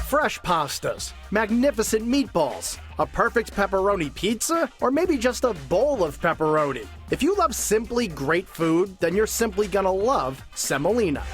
fresh pastas, magnificent meatballs, a perfect pepperoni pizza, or maybe just a bowl of pepperoni. If you love simply great food, then you're simply gonna love Semolina.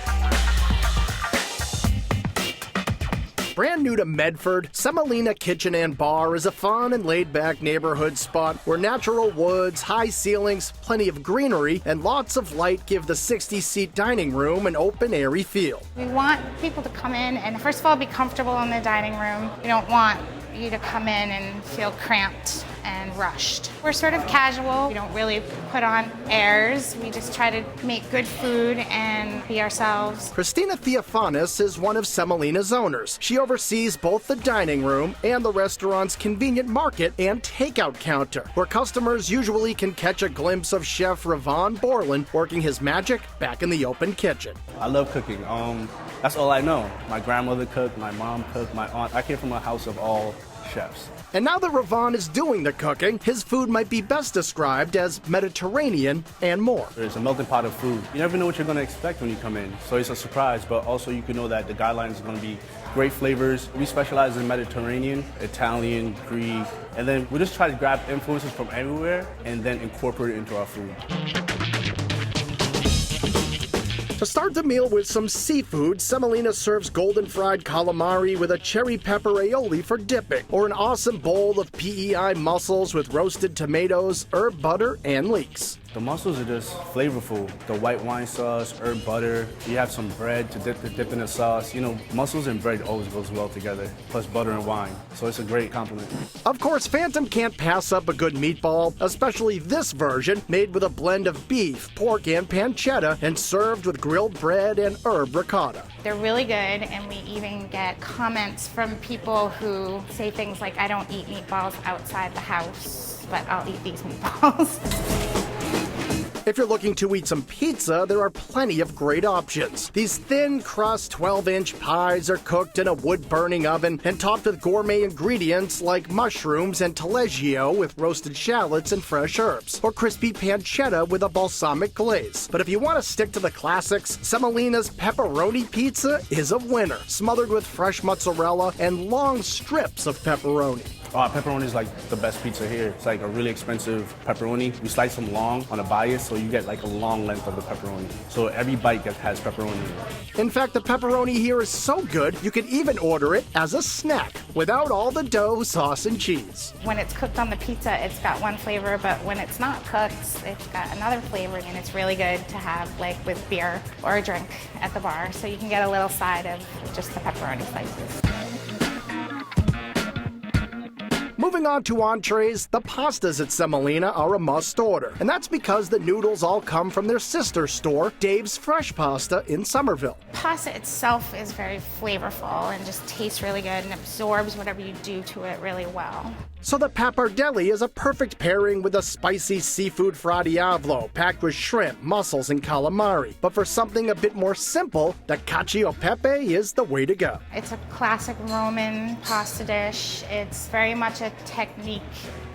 Brand new to Medford, Semolina Kitchen and Bar is a fun and laid-back neighborhood spot where natural woods, high ceilings, plenty of greenery, and lots of light give the 60-seat dining room an open, airy feel. We want people to come in and first of all be comfortable in the dining room. We don't want you to come in and feel cramped and rushed. We're sort of casual. We don't really put on airs. We just try to make good food and be ourselves. Christina Theophanis is one of Semolina's owners. She oversees both the dining room and the restaurant's convenient market and takeout counter, where customers usually can catch a glimpse of Chef Ravon Borland working his magic back in the open kitchen. I love cooking. That's all I know. My grandmother cooked, my mom cooked, my aunt. I came from a house of all chefs. And now that Ravon is doing the cooking, his food might be best described as Mediterranean and more. There's a melting pot of food. You never know what you're going to expect when you come in, so it's a surprise, but also you can know that the guidelines are going to be great flavors. We specialize in Mediterranean, Italian, Greek, and then we just try to grab influences from everywhere and then incorporate it into our food. To start the meal with some seafood, Semolina serves golden fried calamari with a cherry pepper aioli for dipping, or an awesome bowl of PEI mussels with roasted tomatoes, herb butter, and leeks. The mussels are just flavorful. The white wine sauce, herb butter, you have some bread to dip in the sauce. You know, mussels and bread always goes well together, plus butter and wine. So it's a great compliment. Of course, Phantom can't pass up a good meatball, especially this version, made with a blend of beef, pork, and pancetta, and served with grilled bread and herb ricotta. They're really good, and we even get comments from people who say things like, I don't eat meatballs outside the house, but I'll eat these meatballs. If you're looking to eat some pizza, there are plenty of great options. These thin crust 12-inch pies are cooked in a wood-burning oven and topped with gourmet ingredients like mushrooms and taleggio with roasted shallots and fresh herbs, or crispy pancetta with a balsamic glaze. But if you want to stick to the classics, Semolina's pepperoni pizza is a winner, smothered with fresh mozzarella and long strips of pepperoni. Pepperoni is like the best pizza here. It's like a really expensive pepperoni. We slice them long on a bias, so you get like a long length of the pepperoni. So every bite has pepperoni in it. In fact, the pepperoni here is so good, you can even order it as a snack without all the dough, sauce, and cheese. When it's cooked on the pizza, it's got one flavor, but when it's not cooked, it's got another flavor, and it's really good to have like with beer or a drink at the bar. So you can get a little side of just the pepperoni slices. Moving on to entrees, the pastas at Semolina are a must order, and that's because the noodles all come from their sister store, Dave's Fresh Pasta in Somerville. Pasta itself is very flavorful and just tastes really good and absorbs whatever you do to it really well. So the pappardelle is a perfect pairing with a spicy seafood fra diavolo packed with shrimp, mussels, and calamari. But for something a bit more simple, the Cacio Pepe is the way to go. It's a classic Roman pasta dish. It's very much a technique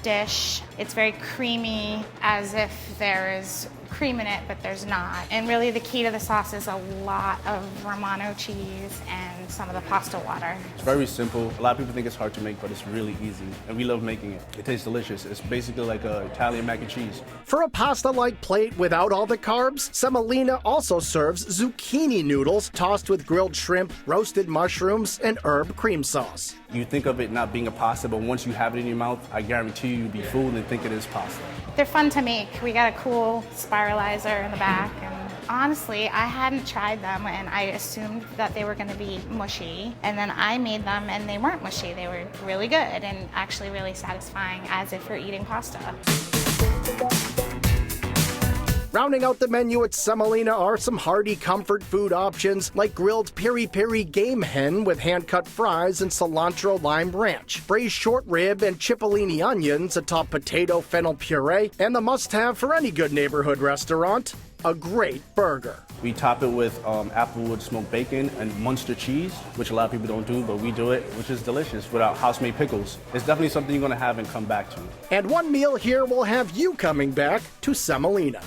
dish. It's very creamy, as if there is cream in it, but there's not. And really the key to the sauce is a lot of Romano cheese and some of the pasta water. It's very simple. A lot of people think it's hard to make, but it's really easy. And we love making it. It tastes delicious. It's basically like an Italian mac and cheese. For a pasta-like plate without all the carbs, Semolina also serves zucchini noodles tossed with grilled shrimp, roasted mushrooms, and herb cream sauce. You think of it not being a pasta, but once you have it in your mouth, I guarantee you'll be fooled and think it is pasta. They're fun to make. We got a cool spiralizer in the back, and honestly, I hadn't tried them and I assumed that they were going to be mushy, and then I made them and they weren't mushy. They were really good and actually really satisfying, as if you're eating pasta. Rounding out the menu at Semolina are some hearty comfort food options like grilled peri-peri game hen with hand-cut fries and cilantro lime ranch, braised short rib and cipollini onions atop potato fennel puree, and the must-have for any good neighborhood restaurant, a great burger. We top it with applewood smoked bacon and Munster cheese, which a lot of people don't do, but we do it, which is delicious without house-made pickles. It's definitely something you're going to have and come back to. And one meal here will have you coming back to Semolina.